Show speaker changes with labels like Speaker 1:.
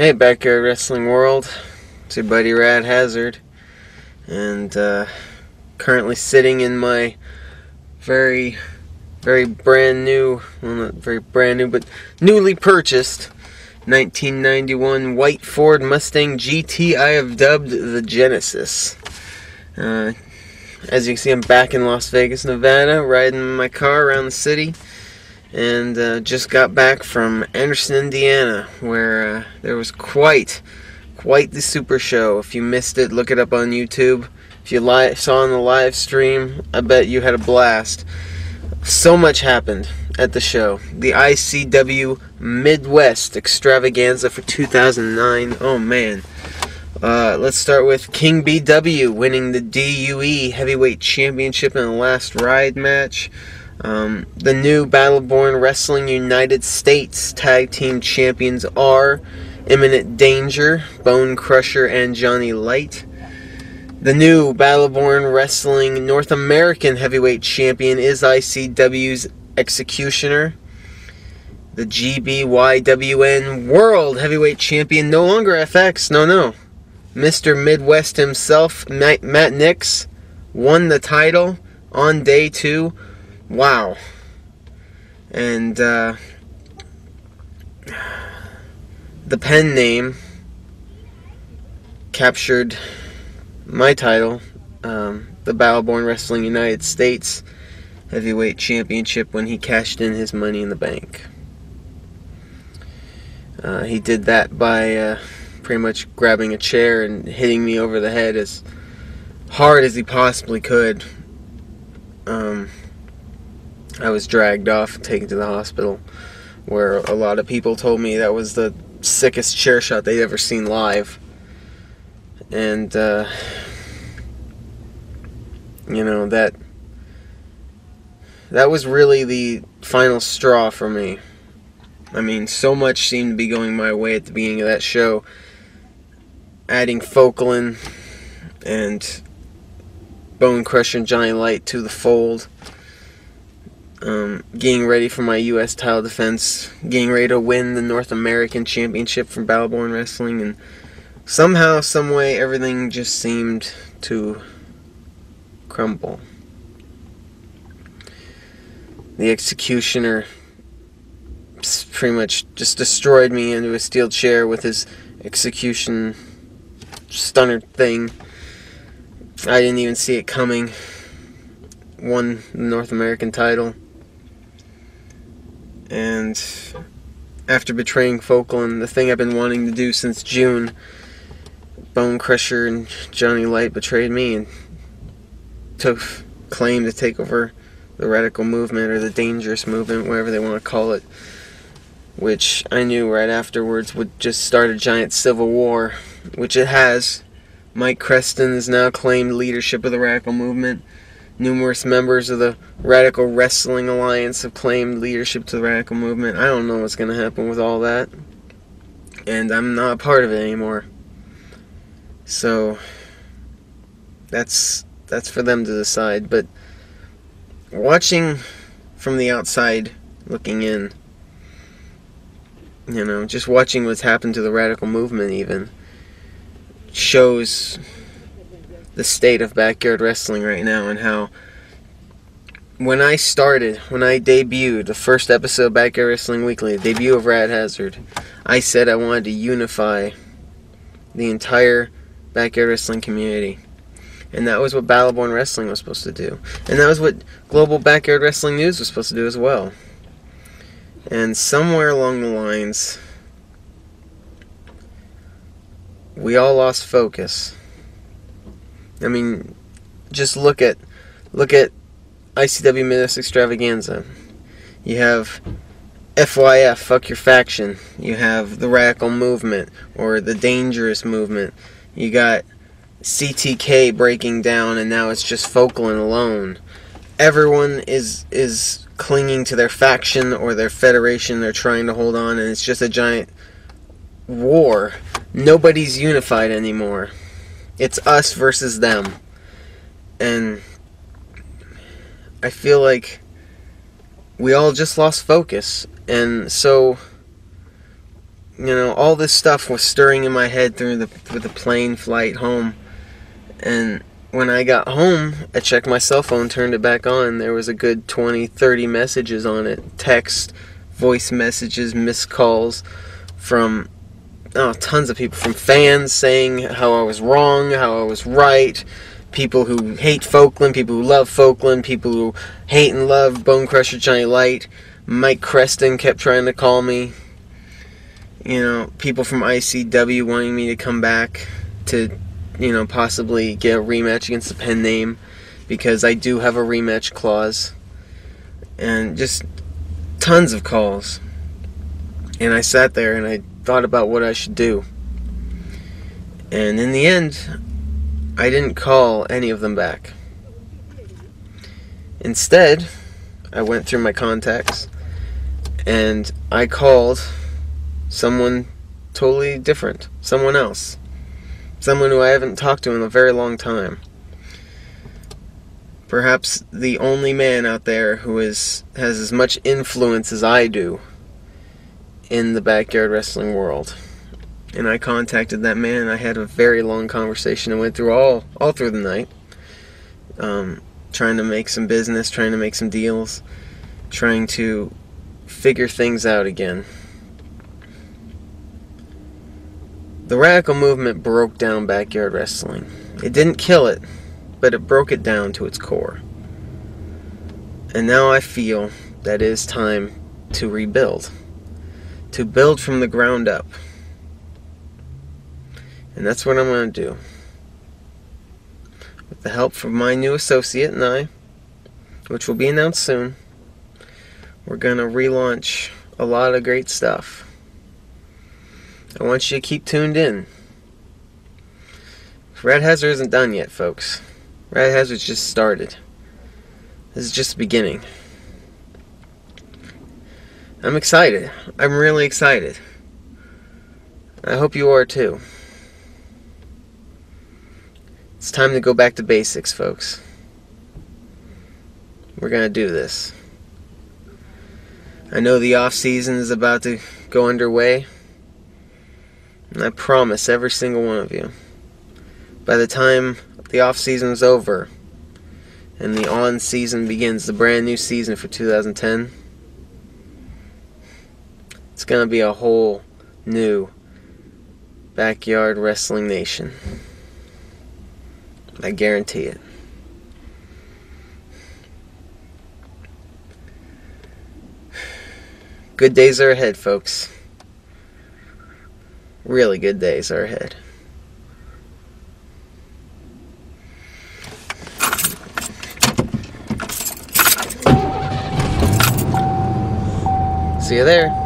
Speaker 1: Hey, Backyard Wrestling World. It's your buddy Rad Hazard. And currently sitting in my very brand new, well, not very brand new, but newly purchased 1991 white Ford Mustang GT I have dubbed the Genesis. As you can see, I'm back in Las Vegas, Nevada, riding my car around the city. And just got back from Anderson, Indiana, where there was quite the super show. If you missed it, look it up on YouTube. If you saw on the live stream, I bet you had a blast. So much happened at the show. The ICW Mid-West Extravaganza for 2009. Oh man. Let's start with King BW winning the DUE Heavyweight Championship in the last ride match. The new Battleborn Wrestling United States Tag Team Champions are Imminent Danger, Bone Crusher, and Johnny Light. The new Battleborn Wrestling North American Heavyweight Champion is ICW's Executioner. The GBYWN World Heavyweight Champion, no longer FX, no. Mr. Midwest himself, Matt Nix, won the title on day 2. Wow. And the pen name captured my title, the Battleborn Wrestling United States Heavyweight Championship, when he cashed in his Money in the Bank. He did that by pretty much grabbing a chair and hitting me over the head as hard as he possibly could. I was dragged off and taken to the hospital, where a lot of people told me that was the sickest chair shot they'd ever seen live. And, you know, that was really the final straw for me. I mean, so much seemed to be going my way at the beginning of that show. Adding Folklin and Bone Crusher and Johnny Light to the fold. Getting ready for my U.S. title defense, getting ready to win the North American Championship from Battleborn Wrestling, and somehow, someway, everything just seemed to crumble. The Executioner pretty much just destroyed me into a steel chair with his execution stunner thing. I didn't even see it coming. Won the North American title. And after betraying Folklin, the thing I've been wanting to do since June, Bone Crusher and Johnny Light betrayed me and took claim to take over the radical movement, or the dangerous movement, whatever they want to call it, which I knew right afterwards would just start a giant civil war, which it has. Mike Creston has now claimed leadership of the radical movement. Numerous members of the Radical Wrestling Alliance have claimed leadership to the radical movement. I don't know what's going to happen with all that. And I'm not a part of it anymore. So, that's for them to decide. But watching from the outside, looking in, you know, just watching what's happened to the radical movement even, shows the state of backyard wrestling right now, and how when I debuted the first episode of Backyard Wrestling Weekly, the debut of Rad Hazard, I said I wanted to unify the entire backyard wrestling community. And that was what Battleborn Wrestling was supposed to do. And that was what Global Backyard Wrestling News was supposed to do as well. And somewhere along the lines, we all lost focus. I mean, just look at ICW Mid-West Extravaganza. You have FYF, Fuck Your Faction. You have the Radical Movement, or the Dangerous Movement. You got CTK breaking down, and now it's just Folklin alone. Everyone is clinging to their faction or their federation they're trying to hold on, and it's just a giant war. Nobody's unified anymore. It's us versus them. And I feel like we all just lost focus. And so all this stuff was stirring in my head with the plane flight home. And when I got home, I checked my cell phone, turned it back on. There was a good 20, 30 messages on it. Text, voice messages, missed calls from tons of people. From fans saying how I was wrong, how I was right. People who hate Folkland, people who love Folkland, people who hate and love Bone Crusher Johnny Light. Mike Creston kept trying to call me. People from ICW wanting me to come back to possibly get a rematch against the pen name, because I do have a rematch clause. And just tons of calls. And I sat there and I thought about what I should do. And in the end, I didn't call any of them back. Instead, I went through my contacts and I called someone totally different, someone else. Someone who I haven't talked to in a very long time. Perhaps the only man out there who has as much influence as I do in the backyard wrestling world. And I contacted that man. I had a very long conversation and went through all through the night. Trying to make some business, trying to make some deals, trying to figure things out again. The radical movement broke down backyard wrestling. It didn't kill it, but it broke it down to its core. And now I feel that it is time to rebuild. To build from the ground up. And that's what I'm going to do. With the help from my new associate and I, which will be announced soon, we're going to relaunch a lot of great stuff. I want you to keep tuned in. Red Hazard isn't done yet, folks. Red Hazard's just started. This is just the beginning. I'm excited. I'm really excited. I hope you are too. It's time to go back to basics, folks. We're going to do this. I know the off-season is about to go underway. And I promise every single one of you, by the time the off-season is over and the on-season begins, the brand new season for 2010, it's going to be a whole new backyard wrestling nation. I guarantee it. Good days are ahead, folks. Really good days are ahead. See you there.